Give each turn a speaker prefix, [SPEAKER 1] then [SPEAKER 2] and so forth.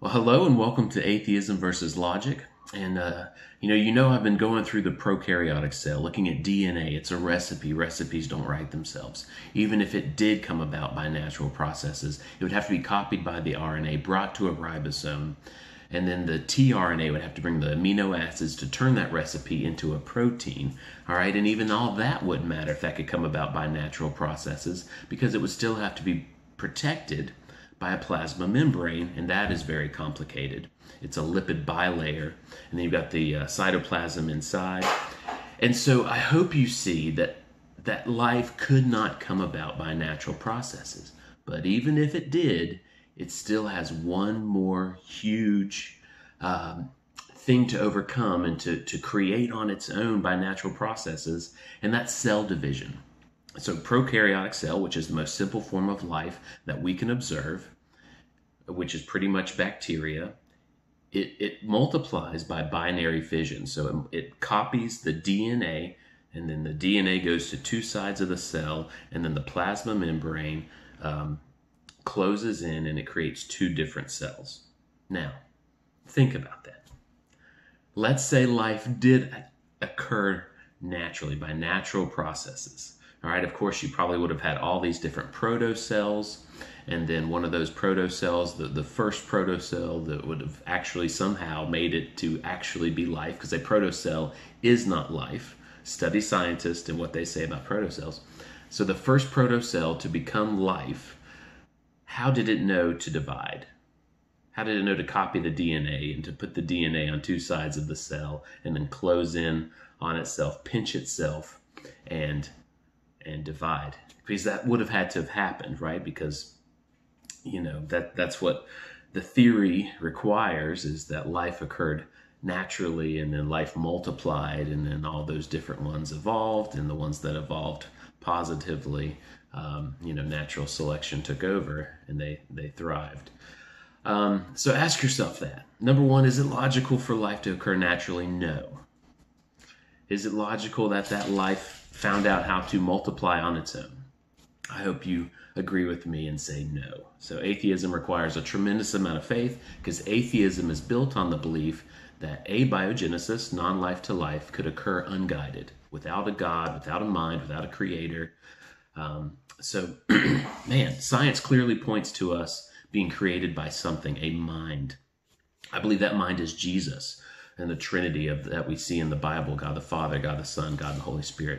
[SPEAKER 1] Well, hello and welcome to Atheism versus Logic. And I've been going through the prokaryotic cell, looking at DNA. It's a recipe. Recipes don't write themselves. Even if it did come about by natural processes, it would have to be copied by the RNA, brought to a ribosome, and then the tRNA would have to bring the amino acids to turn that recipe into a protein. All right, and even all that wouldn't matter if that could come about by natural processes, because it would still have to be protected by a plasma membrane, and that is very complicated. It's a lipid bilayer, and then you've got the cytoplasm inside. And so I hope you see that life could not come about by natural processes. But even if it did, it still has one more huge thing to overcome and to create on its own by natural processes, and that's cell division. So prokaryotic cell, which is the most simple form of life that we can observe, which is pretty much bacteria, it multiplies by binary fission. So it copies the DNA, and then the DNA goes to two sides of the cell, and then the plasma membrane closes in, and it creates two different cells. Now, think about that. Let's say life did occur naturally, by natural processes. All right, of course, you probably would have had all these different protocells, and then one of those protocells, the first protocell that would have actually somehow made it to actually be life, because a protocell is not life. Study scientists and what they say about protocells. So the first protocell to become life, how did it know to divide? How did it know to copy the DNA and to put the DNA on two sides of the cell and then close in on itself, pinch itself, and divide? Because that would have had to have happened, right? Because that's what the theory requires, is that life occurred naturally, and then life multiplied, and then all those different ones evolved, and the ones that evolved positively, natural selection took over, and they thrived. So ask yourself that. Number one, is it logical for life to occur naturally? No. Is it logical that life found out how to multiply on its own? I hope you agree with me and say no. So atheism requires a tremendous amount of faith, because atheism is built on the belief that abiogenesis, non-life to life, could occur unguided, without a God, without a mind, without a creator. Science clearly points to us being created by something, a mind. I believe that mind is Jesus and the Trinity that we see in the Bible: God the Father, God the Son, God the Holy Spirit.